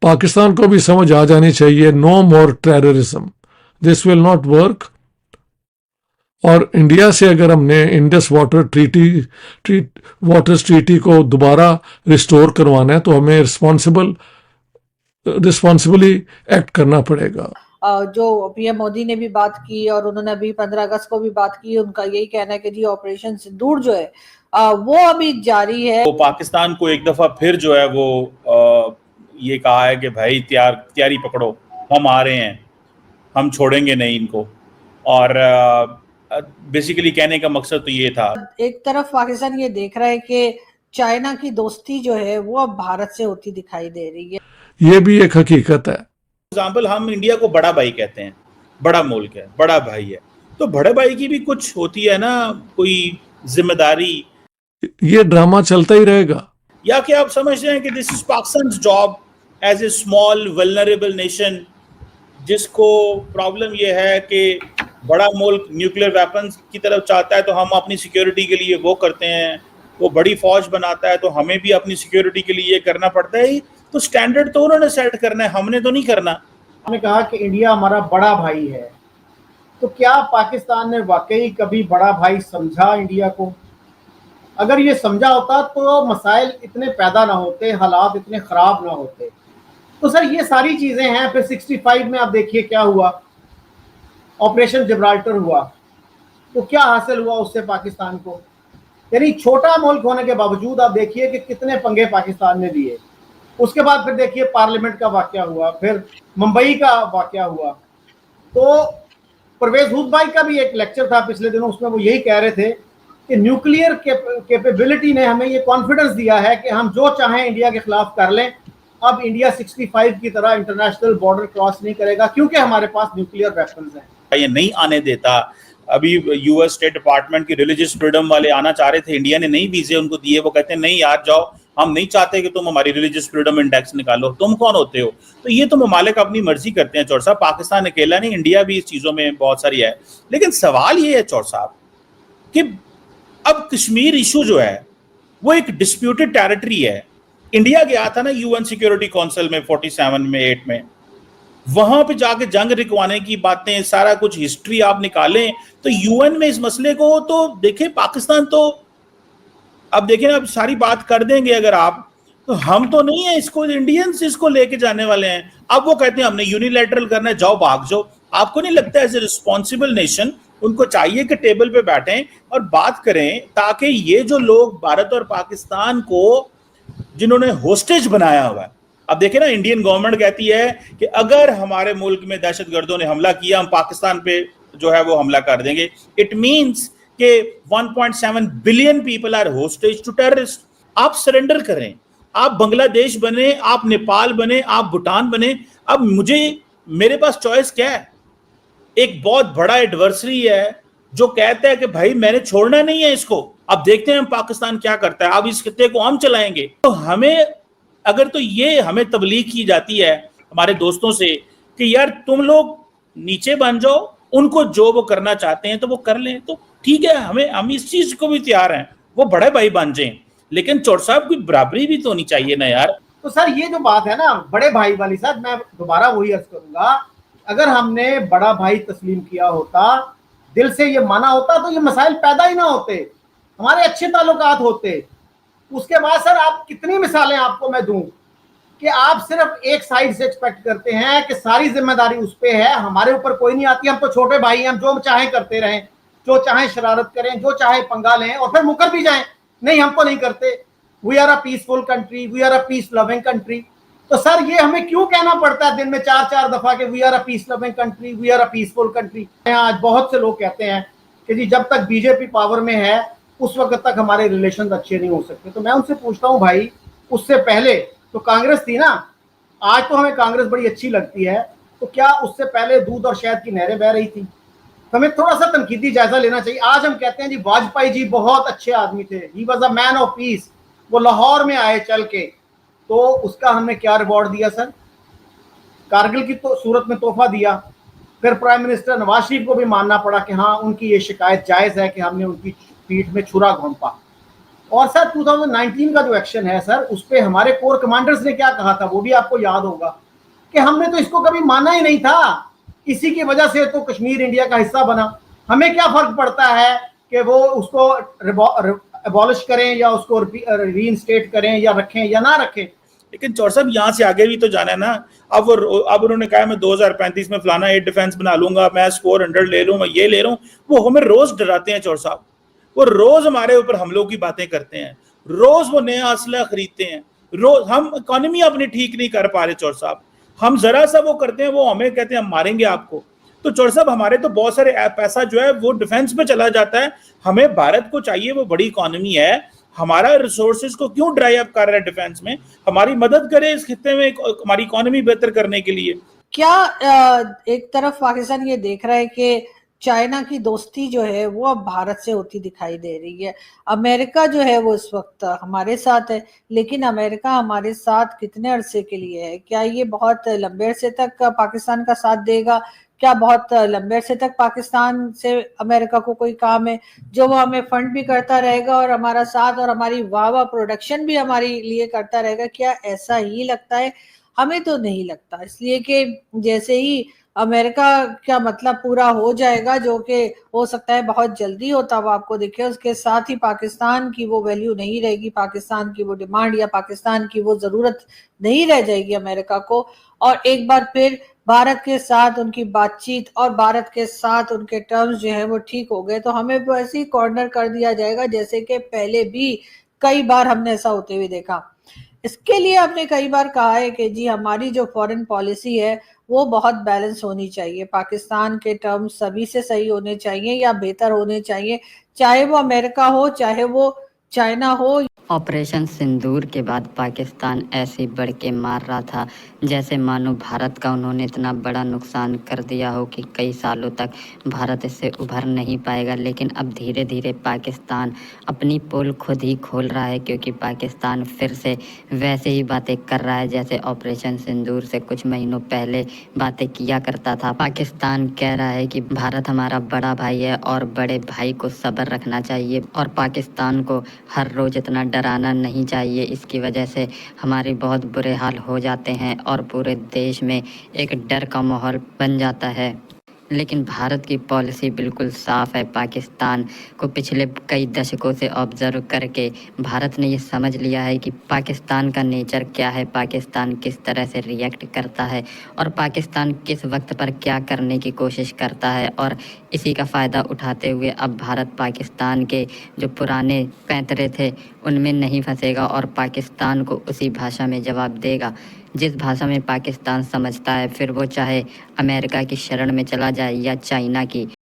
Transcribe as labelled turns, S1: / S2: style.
S1: पाकिस्तान को भी समझ आ जानी चाहिए, no more terrorism, this will not work. और इंडिया से अगर हमने इंडस वाटर्स ट्रीटी को दोबारा रिस्टोर करवाना है तो हमें रिस्पॉन्सिबली एक्ट करना पड़ेगा।
S2: जो पीएम मोदी ने भी बात की और उन्होंने अभी 15 अगस्त को भी बात की, उनका यही कहना है कि जी ऑपरेशन सिंदूर जो है वो अभी जारी है।
S3: तो पाकिस्तान को एक दफा फिर जो है वो ये कहा है कि भाई तैयारी पकड़ो, हम आ रहे हैं, हम छोड़ेंगे नहीं इनको। और बेसिकली कहने का मकसद तो ये था।
S2: एक तरफ पाकिस्तान ये देख रहा है कि चाइना की दोस्ती जो है वो अब भारत से होती दिखाई दे रही है,
S1: ये भी एक हकीकत है।
S3: एग्जाम्पल, हम इंडिया को बड़ा भाई कहते हैं, बड़ा मुल्क है, बड़ा भाई है, तो बड़े भाई की भी कुछ होती है ना कोई जिम्मेदारी।
S1: ये ड्रामा चलता ही रहेगा।
S3: या कि आप समझते हैं कि this is Pakistan job as a small vulnerable nation, जिसको प्रॉब्लम यह है कि बड़ा मुल्क न्यूक्लियर वेपन्स की तरफ चाहता है, तो हम अपनी सिक्योरिटी के लिए वो करते हैं, वो बड़ी फौज बनाता है, तो हमें भी अपनी सिक्योरिटी के लिए ये करना पड़ता है। तो स्टैंडर्ड तो उन्होंने सेट करना है, हमने तो नहीं करना।
S4: हमने कहा कि इंडिया हमारा बड़ा भाई है, तो क्या पाकिस्तान ने वाकई कभी बड़ा भाई समझा इंडिया को? अगर ये समझा होता तो मसाइल इतने पैदा ना होते, हालात इतने खराब ना होते। तो सर ये सारी चीजें हैं। फिर 65 में आप देखिए क्या हुआ, ऑपरेशन जिब्राल्टर हुआ, तो क्या हासिल हुआ उससे पाकिस्तान को? यानी छोटा मुल्क होने के बावजूद आप देखिए कि कितने पंगे पाकिस्तान ने लिए। उसके बाद फिर देखिए पार्लियामेंट का वाकया हुआ, फिर मुंबई का वाकया हुआ। तो परवेज हुद भाई का भी एक लेक्चर था पिछले दिनों, उसमें वो यही कह रहे थे कि न्यूक्लियर कैपेबिलिटी ने हमें ये कॉन्फिडेंस दिया है कि हम जो चाहें इंडिया के खिलाफ कर लें। अब इंडिया 65 की तरह इंटरनेशनल बॉर्डर क्रॉस नहीं करेगा क्योंकि हमारे पास न्यूक्लियर वेपन्स हैं।
S3: ये नहीं आने देता। अभी यूएस स्टेट डिपार्टमेंट की रिलीजियस फ्रीडम वाले आना चाह रहे थे, इंडिया ने नहीं वीजे उनको दिए। वो कहते हैं नहीं यार जाओ, हम नहीं चाहते कि तुम हमारी रिलीजियस फ्रीडम इंडेक्स निकालो, तुम कौन होते हो? तो ये तो ममालिक अपनी मर्जी करते हैं चौर साहब, पाकिस्तान अकेला नहीं, इंडिया भी इस चीजों में बहुत सारी है। लेकिन सवाल ये है चौर साहब कि अब कश्मीर इशू जो है वो एक डिस्प्यूटेड टेरिटरी है। इंडिया गया था ना यूएन सिक्योरिटी काउंसिल में 47 में 8 में, वहां पे जाके जंग रुकवाने की बातें, सारा कुछ हिस्ट्री आप निकालें तो यूएन में इस मसले को तो देखें, पाकिस्तान तो अब देखें ना, अब सारी बात कर देंगे अगर आप, तो हम तो नहीं है इसको, इंडियंस इसको लेके जाने वाले हैं। अब वो कहते हैं हमने यूनिलैटरल करना है, जाओ भाग जाओ। आपको नहीं लगता एज ए रिस्पॉन्सिबल नेशन उनको चाहिए कि टेबल पे बैठें और बात करें, ताकि ये जो लोग भारत और पाकिस्तान को जिन्होंने होस्टेज बनाया हुआ है, अब देखें ना इंडियन गवर्नमेंट कहती है कि अगर हमारे मुल्क में दहशतगर्दों ने हमला किया, हम पाकिस्तान पे जो है वो हमला कर देंगे। इट मींस कि 1.7 billion people are hostage to terrorist. आप सरेंडर करें, आप बांग्लादेश बने, आप नेपाल बने, आप भूटान बने। अब मेरे पास चॉइस क्या है? एक बहुत बड़ा एडवर्सरी है जो कहता है कि भाई मैंने छोड़ना नहीं है इसको, अब देखते हैं हम पाकिस्तान क्या करता है, अब इस खित्ते को हम चलाएंगे। तो हमें अगर तो ये हमें तबलीग की जाती है हमारे दोस्तों से कि यार तुम लोग नीचे बन जाओ, उनको जो वो करना चाहते हैं तो वो कर लें, तो ठीक है, हम इस चीज को भी तैयार हैं, वो बड़े भाई बन जाएं। लेकिन चौर साहब की बराबरी भी तो होनी चाहिए ना यार।
S4: तो सर ये जो बात है ना बड़े भाई वाली, सर मैं दोबारा वही अर्ज करूंगा, अगर हमने बड़ा भाई तस्लीम किया होता, दिल से ये माना होता, तो ये मसाइल पैदा ही ना होते, हमारे अच्छे ताल्लुकात होते। उसके बाद सर आप कितनी मिसालें आपको मैं दूं कि आप सिर्फ एक साइड से एक्सपेक्ट करते हैं कि सारी जिम्मेदारी उस पे है, हमारे ऊपर कोई नहीं आती, हम तो छोटे भाई हैं, हम जो चाहे करते रहें, जो चाहे शरारत करें, जो चाहे पंगा लें और फिर मुकर भी जाएं, नहीं हम तो नहीं करते। We are a peaceful country, we are a peace loving country. तो सर ये हमें क्यों कहना पड़ता है दिन में 4-4 दफा कि we are a peace loving country, we are a peaceful country? आज बहुत से लोग कहते हैं कि जी जब तक बीजेपी पावर में है उस वक्त तक हमारे रिलेशन अच्छे नहीं हो सकते। तो मैं उनसे पूछता हूं भाई, उससे पहले तो कांग्रेस थी ना, आज तो हमें कांग्रेस बड़ी अच्छी लगती है, तो क्या उससे पहले दूध और शहद की नहरें बह रही थी? तो हमें थोड़ा सा तनकीदी जायजा लेना चाहिए। आज हम कहते हैं जी वाजपेयी जी बहुत अच्छे आदमी थे, he was a man of peace, वो लाहौर में आए चल के, तो उसका हमने क्या रिवॉर्ड दिया सर? कारगिल की तो सूरत में तोहफा दिया। फिर प्राइम मिनिस्टर नवाज शरीफ को भी मानना पड़ा कि हाँ उनकी ये शिकायत जायज है कि हमने उनकी पीठ में छुरा घोंपा। और सर 2019 का जो एक्शन है सर, उस पे हमारे कोर कमांडर्स ने क्या कहा था वो भी आपको याद होगा कि हमने तो इसको कभी माना ही नहीं था, इसी की वजह से तो कश्मीर इंडिया का हिस्सा बना। हमें क्या फर्क पड़ता है कि वो उसको एबॉलिश करें या उसको रीइंस्टेट करें या रखें या ना रखें।
S3: लेकिन चौर साहब यहाँ से आगे भी तो जाना है ना। अब उन्होंने कहा मैं 2035 में फलाना एयर डिफेंस बना लूंगा, मैं स्कोर 100 ले लूं, मैं ये ले रहा हूँ। वो हमें रोज डराते हैं चौर साहब, वो रोज हमारे ऊपर हमलों की बातें करते हैं, रोज वो नया असला खरीदते हैं, रोज हम इकोनॉमी अपनी ठीक नहीं कर पा रहे चौर साहब। हम जरा सा वो करते हैं, वो हमें कहते हैं हम मारेंगे आपको। तो चौर साहब हमारे तो बहुत सारे पैसा जो है वो डिफेंस में चला जाता है। हमें भारत को चाहिए, वो बड़ी इकोनॉमी है, हमारा रिसोर्सेज को क्यों ड्राई अप कर रहा है डिफेंस में? हमारी मदद करे इस खित्ते में हमारी इकोनॉमी बेहतर करने के लिए।
S2: क्या एक तरफ पाकिस्तान ये देख रहा है कि चाइना की दोस्ती जो है वो अब भारत से होती दिखाई दे रही है। अमेरिका जो है वो इस वक्त हमारे साथ है, लेकिन अमेरिका हमारे साथ कितने अरसे के लिए है? क्या ये बहुत लंबे अरसे तक पाकिस्तान का साथ देगा? क्या बहुत लंबे अरसे तक पाकिस्तान से अमेरिका को कोई काम है जो वो हमें फंड भी करता रहेगा और हमारा साथ और हमारी वाह प्रोडक्शन भी हमारे लिए करता रहेगा? क्या ऐसा ही लगता है? हमें तो नहीं लगता, इसलिए कि जैसे ही अमेरिका का मतलब पूरा हो जाएगा, जो कि हो सकता है बहुत जल्दी हो, तब आपको देखिए उसके साथ ही पाकिस्तान की वो वैल्यू नहीं रहेगी, पाकिस्तान की वो डिमांड या पाकिस्तान की वो जरूरत नहीं रह जाएगी अमेरिका को। और एक बार फिर भारत के साथ उनकी बातचीत और भारत के साथ उनके टर्म्स जो है वो ठीक हो गए, तो हमें वैसे ही कॉर्नर कर दिया जाएगा जैसे कि पहले भी कई बार हमने ऐसा होते हुए देखा। इसके लिए आपने कई बार कहा है कि जी हमारी जो फॉरेन पॉलिसी है वो बहुत बैलेंस होनी चाहिए, पाकिस्तान के टर्म्स सभी से सही होने चाहिए या बेहतर होने चाहिए, चाहे वो अमेरिका हो चाहे वो चाइना हो।
S5: ऑपरेशन सिंदूर के बाद पाकिस्तान ऐसे बढ़ के मार रहा था जैसे मानो भारत का उन्होंने इतना बड़ा नुकसान कर दिया हो कि कई सालों तक भारत इससे उभर नहीं पाएगा। लेकिन अब धीरे धीरे पाकिस्तान अपनी पोल खुद ही खोल रहा है, क्योंकि पाकिस्तान फिर से वैसे ही बातें कर रहा है जैसे ऑपरेशन सिंदूर से कुछ महीनों पहले बातें किया करता था। पाकिस्तान कह रहा है कि भारत हमारा बड़ा भाई है और बड़े भाई को सब्र रखना चाहिए और पाकिस्तान को हर रोज इतना डराना नहीं चाहिए। इसकी वजह से हमारे बहुत बुरे हाल हो जाते हैं और पूरे देश में एक डर का माहौल बन जाता है। लेकिन भारत की पॉलिसी बिल्कुल साफ है। पाकिस्तान को पिछले कई दशकों से ऑब्जर्व करके भारत ने ये समझ लिया है कि पाकिस्तान का नेचर क्या है, पाकिस्तान किस तरह से रिएक्ट करता है और पाकिस्तान किस वक्त पर क्या करने की कोशिश करता है। और इसी का फ़ायदा उठाते हुए अब भारत पाकिस्तान के जो पुराने पैंतरे थे उनमें नहीं फंसेगा और पाकिस्तान को उसी भाषा में जवाब देगा जिस भाषा में पाकिस्तान समझता है, फिर वो चाहे अमेरिका की शरण में चला जाए या चाइना की।